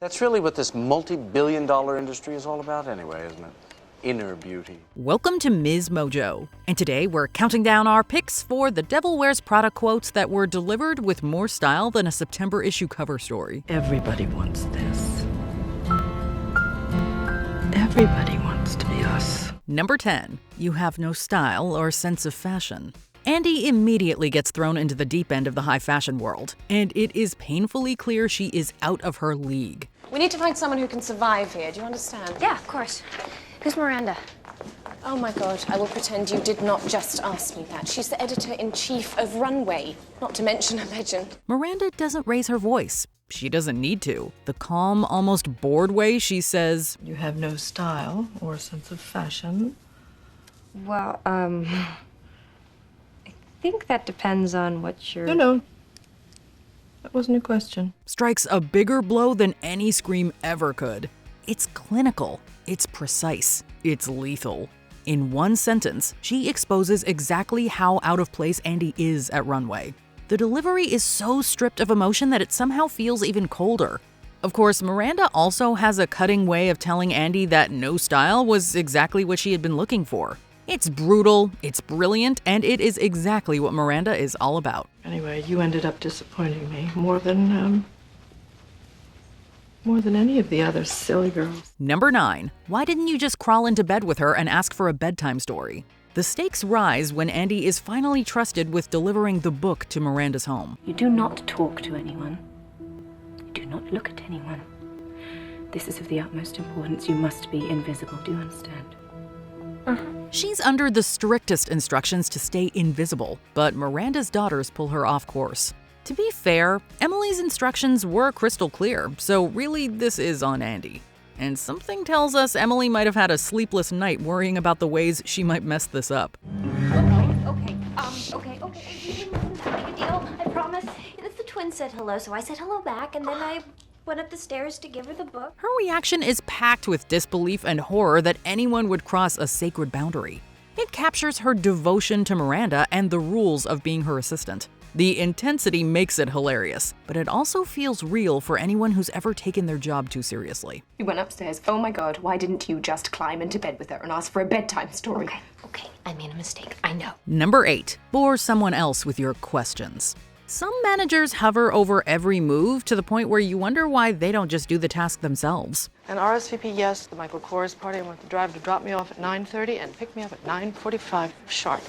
That's really what this multi-billion-dollar industry is all about anyway, isn't it? Inner beauty. Welcome to MsMojo, and today we're counting down our picks for the Devil Wears Prada quotes that were delivered with more style than a September issue cover story. Everybody wants this. Everybody wants to be us. Number 10. You have no style or sense of fashion. Andy immediately gets thrown into the deep end of the high fashion world, and it is painfully clear she is out of her league. We need to find someone who can survive here, do you understand? Yeah, of course. Who's Miranda? Oh my God, I will pretend you did not just ask me that. She's the editor-in-chief of Runway, not to mention a legend. Miranda doesn't raise her voice. She doesn't need to. The calm, almost bored way she says, You have no style or sense of fashion. Well, I think that depends on what you're... No. That wasn't a question. strikes a bigger blow than any scream ever could. It's clinical. It's precise. It's lethal. In one sentence, she exposes exactly how out of place Andy is at Runway. The delivery is so stripped of emotion that it somehow feels even colder. Of course, Miranda also has a cutting way of telling Andy that no style was exactly what she had been looking for. It's brutal, it's brilliant, and it is exactly what Miranda is all about. Anyway, you ended up disappointing me more than any of the other silly girls. Number 9. Why didn't you just crawl into bed with her and ask for a bedtime story? The stakes rise when Andy is finally trusted with delivering the book to Miranda's home. You do not talk to anyone. You do not look at anyone. This is of the utmost importance. You must be invisible. Do you understand? She's under the strictest instructions to stay invisible, but Miranda's daughters pull her off course. To be fair, Emily's instructions were crystal clear, so really this is on Andy. And something tells us Emily might have had a sleepless night worrying about the ways she might mess this up. Okay. This isn't that big a deal, I promise. The twins said hello, so I said hello back, and then I went up the stairs to give her the book. Her reaction is packed with disbelief and horror that anyone would cross a sacred boundary. It captures her devotion to Miranda and the rules of being her assistant. The intensity makes it hilarious, but it also feels real for anyone who's ever taken their job too seriously. You went upstairs. Oh my God, why didn't you just climb into bed with her and ask for a bedtime story? Okay, I made a mistake, I know. Number 8. Bore someone else with your questions. Some managers hover over every move to the point where you wonder why they don't just do the task themselves. And RSVP, yes, the Michael Kors party. I want the driver to drop me off at 9:30 and pick me up at 9:45 sharp.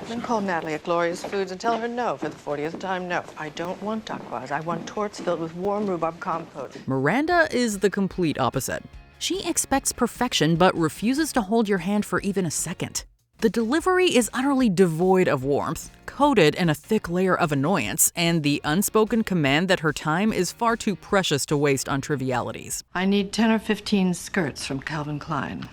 Then call Natalie at Gloria's Foods and tell her no for the 40th time. No, I don't want taquas. I want torts filled with warm rhubarb compote. Miranda is the complete opposite. She expects perfection but refuses to hold your hand for even a second. The delivery is utterly devoid of warmth, coated in a thick layer of annoyance, and the unspoken command that her time is far too precious to waste on trivialities. I need 10 or 15 skirts from Calvin Klein.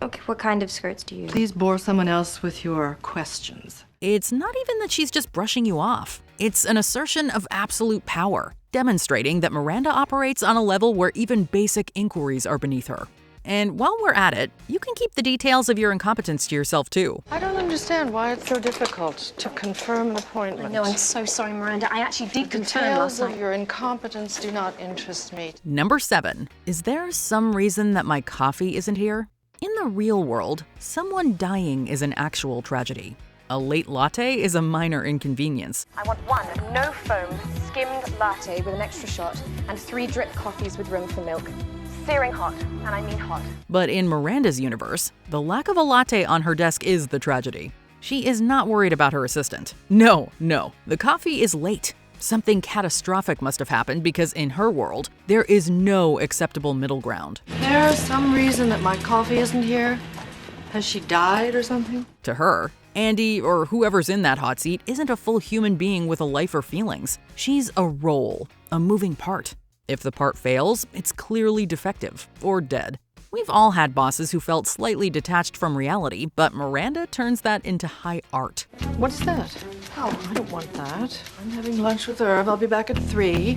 Okay, what kind of skirts do you use? Please bore someone else with your questions. It's not even that she's just brushing you off. It's an assertion of absolute power, demonstrating that Miranda operates on a level where even basic inquiries are beneath her. And while we're at it, you can keep the details of your incompetence to yourself too. I don't understand why it's so difficult to confirm an appointment. No, I'm so sorry, Miranda. I actually did confirm Details last of night. your incompetence do not interest me. Number 7. Is there some reason that my coffee isn't here? In the real world, someone dying is an actual tragedy. A late latte is a minor inconvenience. I want one no-foam skimmed latte with an extra shot and 3 drip coffees with room for milk. Searing hot, and I mean hot. But in Miranda's universe, the lack of a latte on her desk is the tragedy. She is not worried about her assistant. No, the coffee is late. Something catastrophic must have happened because in her world, there is no acceptable middle ground. There's some reason that my coffee isn't here. Has she died or something? To her, Andy, or whoever's in that hot seat, isn't a full human being with a life or feelings. She's a role, a moving part. If the part fails, it's clearly defective or dead. We've all had bosses who felt slightly detached from reality, but Miranda turns that into high art. What's that? Oh, I don't want that. I'm having lunch with Irv. I'll be back at 3.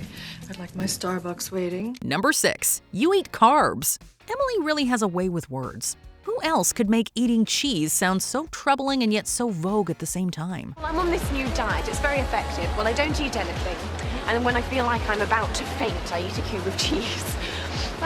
I'd like my Starbucks waiting. Number 6. You eat carbs. Emily really has a way with words. Who else could make eating cheese sound so troubling and yet so vogue at the same time? Well, I'm on this new diet. It's very effective. Well, I don't eat anything. And when I feel like I'm about to faint, I eat a cube of cheese.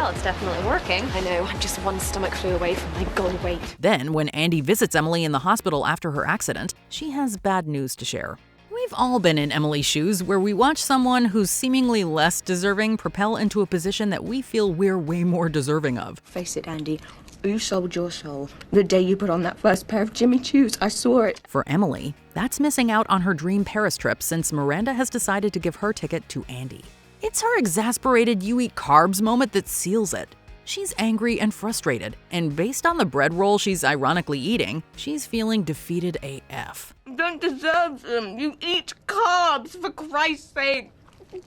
Well, it's definitely working. I know, I'm just one stomach flu away from my goal weight. Then, when Andy visits Emily in the hospital after her accident, she has bad news to share. We've all been in Emily's shoes, where we watch someone who's seemingly less deserving propel into a position that we feel we're way more deserving of. Face it, Andy. You sold your soul. The day you put on that first pair of Jimmy Choos, I saw it. For Emily, that's missing out on her dream Paris trip since Miranda has decided to give her ticket to Andy. It's her exasperated "you eat carbs" moment that seals it. She's angry and frustrated, and based on the bread roll she's ironically eating, she's feeling defeated AF. You don't deserve them. You eat carbs, for Christ's sake.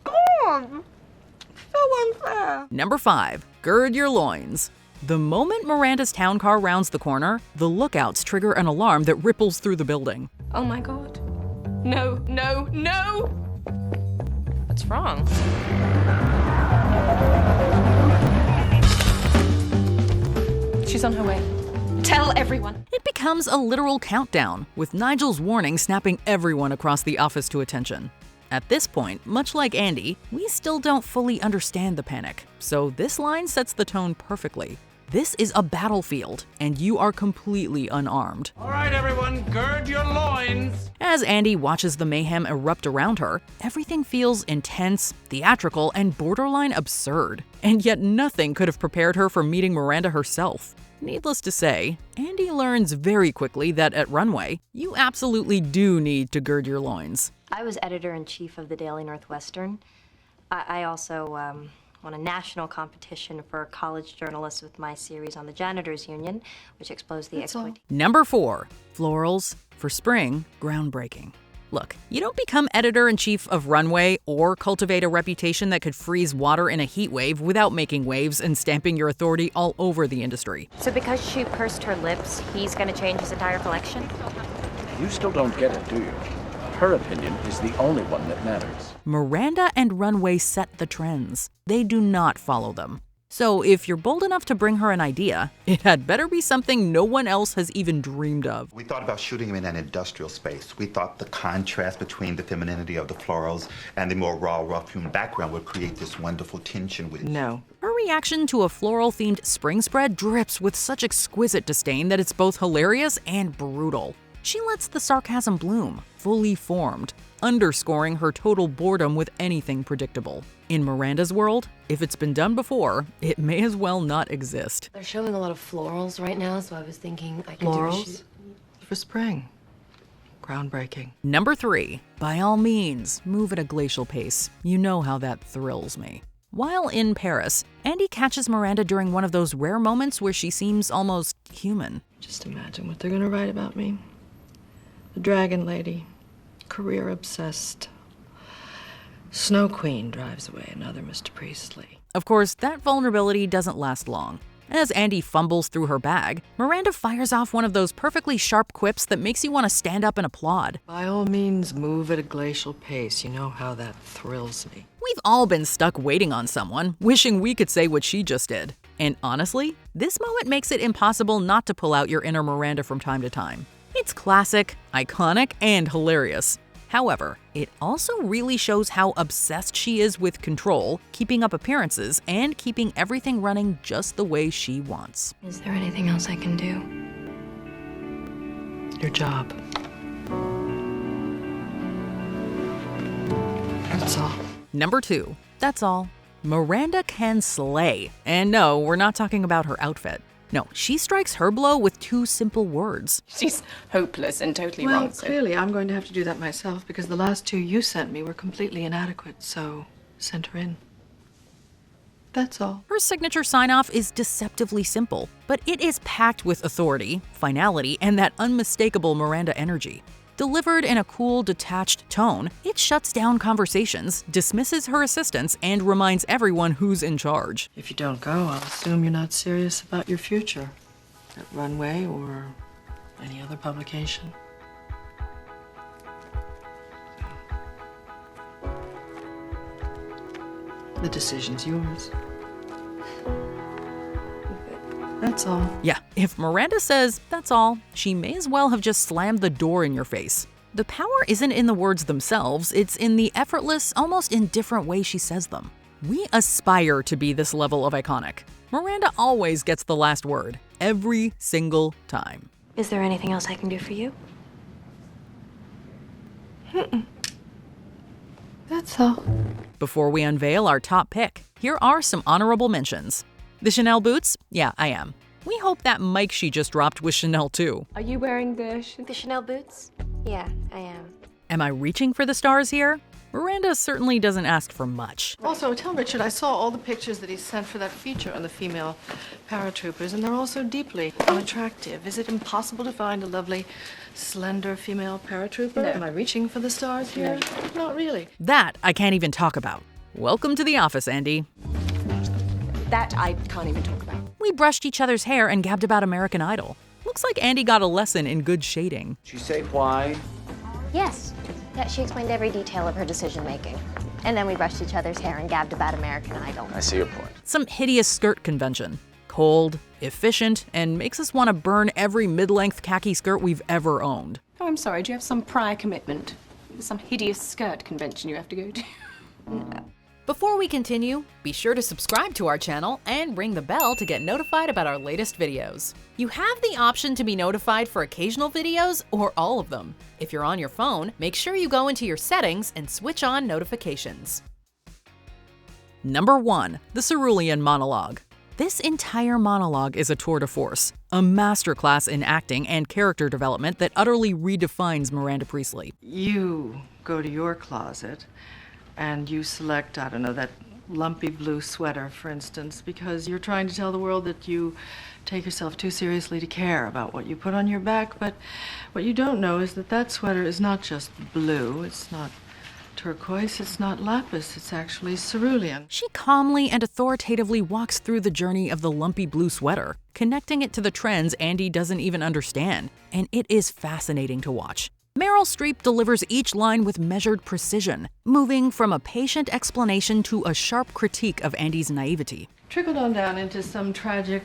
God! So unfair. Number 5. Gird your loins. The moment Miranda's town car rounds the corner, the lookouts trigger an alarm that ripples through the building. Oh my God. No, no, no! What's wrong? She's on her way. Tell everyone. It becomes a literal countdown, with Nigel's warning snapping everyone across the office to attention. At this point, much like Andy, we still don't fully understand the panic, so this line sets the tone perfectly. This is a battlefield, and you are completely unarmed. All right, everyone, gird your loins. As Andy watches the mayhem erupt around her, everything feels intense, theatrical, and borderline absurd. And yet nothing could have prepared her for meeting Miranda herself. Needless to say, Andy learns very quickly that at Runway, you absolutely do need to gird your loins. I was editor-in-chief of the Daily Northwestern. I also won a national competition for college journalists with my series on the Janitors Union, which exposed the exploitation. Number 4. Florals for spring, groundbreaking. Look, you don't become editor-in-chief of Runway or cultivate a reputation that could freeze water in a heat wave without making waves and stamping your authority all over the industry. So because she pursed her lips, he's going to change his entire collection? You still don't get it, do you? Her opinion is the only one that matters. Miranda and Runway set the trends. They do not follow them. So if you're bold enough to bring her an idea, it had better be something no one else has even dreamed of. We thought about shooting him in an industrial space. We thought the contrast between the femininity of the florals and the more raw, rough-hewn background would create this wonderful tension with No. Her reaction to a floral-themed spring spread drips with such exquisite disdain that it's both hilarious and brutal. She lets the sarcasm bloom, fully formed, underscoring her total boredom with anything predictable. In Miranda's world, if it's been done before, it may as well not exist. They're showing a lot of florals right now, so I was thinking I could do a Florals shoot. for spring. Groundbreaking. Number 3. By all means, move at a glacial pace. You know how that thrills me. While in Paris, Andy catches Miranda during one of those rare moments where she seems almost human. Just imagine what they're gonna write about me. The Dragon Lady, career obsessed. Snow Queen drives away another Mr. Priestly. Of course, that vulnerability doesn't last long. As Andy fumbles through her bag, Miranda fires off one of those perfectly sharp quips that makes you want to stand up and applaud. By all means, move at a glacial pace. You know how that thrills me. We've all been stuck waiting on someone, wishing we could say what she just did. And honestly, this moment makes it impossible not to pull out your inner Miranda from time to time. It's classic, iconic, and hilarious. However, it also really shows how obsessed she is with control, keeping up appearances, and keeping everything running just the way she wants. Is there anything else I can do? Your job. That's all. Number 2. That's all. Miranda can slay. And no, we're not talking about her outfit. No, she strikes her blow with 2 simple words. She's hopeless and totally Well, wrong. So clearly I'm going to have to do that myself because the last 2 you sent me were completely inadequate, so send her in. That's all. Her signature sign-off is deceptively simple, but it is packed with authority, finality, and that unmistakable Miranda energy. Delivered in a cool, detached tone, it shuts down conversations, dismisses her assistants, and reminds everyone who's in charge. If you don't go, I'll assume you're not serious about your future at Runway or any other publication. The decision's yours. That's all. Yeah, if Miranda says, that's all, she may as well have just slammed the door in your face. The power isn't in the words themselves, it's in the effortless, almost indifferent way she says them. We aspire to be this level of iconic. Miranda always gets the last word, every single time. Is there anything else I can do for you? That's all. Before we unveil our top pick, here are some honorable mentions. The Chanel boots? Yeah, I am. We hope that mic she just dropped was Chanel too. Are you wearing the Chanel boots? Yeah, I am. Am I reaching for the stars here? Miranda certainly doesn't ask for much. Also, tell Richard I saw all the pictures that he sent for that feature on the female paratroopers, and they're all so deeply unattractive. Is it impossible to find a lovely, slender female paratrooper? No. Am I reaching for the stars here? No. Not really. That I can't even talk about. Welcome to the office, Andy. That I can't even talk about. We brushed each other's hair and gabbed about American Idol. Looks like Andy got a lesson in good shading. She say why? Yes. Yeah, she explained every detail of her decision-making. And then we brushed each other's hair and gabbed about American Idol. I see your point. Some hideous skirt convention. Cold, efficient, and makes us want to burn every mid-length khaki skirt we've ever owned. Oh, I'm sorry. Do you have some prior commitment? Some hideous skirt convention you have to go to? Before we continue, be sure to subscribe to our channel and ring the bell to get notified about our latest videos. You have the option to be notified for occasional videos or all of them. If you're on your phone, make sure you go into your settings and switch on notifications. Number 1. The Cerulean Monologue. This entire monologue is a tour de force, a masterclass in acting and character development that utterly redefines Miranda Priestly. You go to your closet and you select, I don't know, that lumpy blue sweater, for instance, because you're trying to tell the world that you take yourself too seriously to care about what you put on your back. But what you don't know is that that sweater is not just blue, it's not turquoise, it's not lapis, it's actually cerulean. She calmly and authoritatively walks through the journey of the lumpy blue sweater, connecting it to the trends Andy doesn't even understand, and it is fascinating to watch. Meryl Streep delivers each line with measured precision, moving from a patient explanation to a sharp critique of Andy's naivety. Trickled on down into some tragic,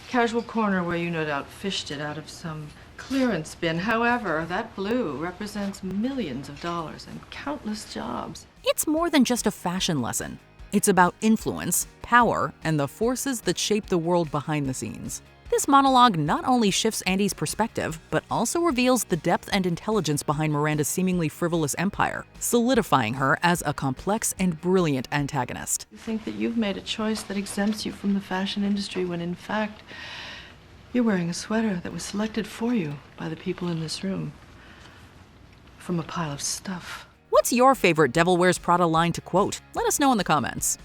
casual corner where you no doubt fished it out of some clearance bin. However, that blue represents millions of dollars and countless jobs. It's more than just a fashion lesson. It's about influence, power, and the forces that shape the world behind the scenes. This monologue not only shifts Andy's perspective, but also reveals the depth and intelligence behind Miranda's seemingly frivolous empire, solidifying her as a complex and brilliant antagonist. You think that you've made a choice that exempts you from the fashion industry when in fact you're wearing a sweater that was selected for you by the people in this room from a pile of stuff. What's your favorite Devil Wears Prada line to quote? Let us know in the comments.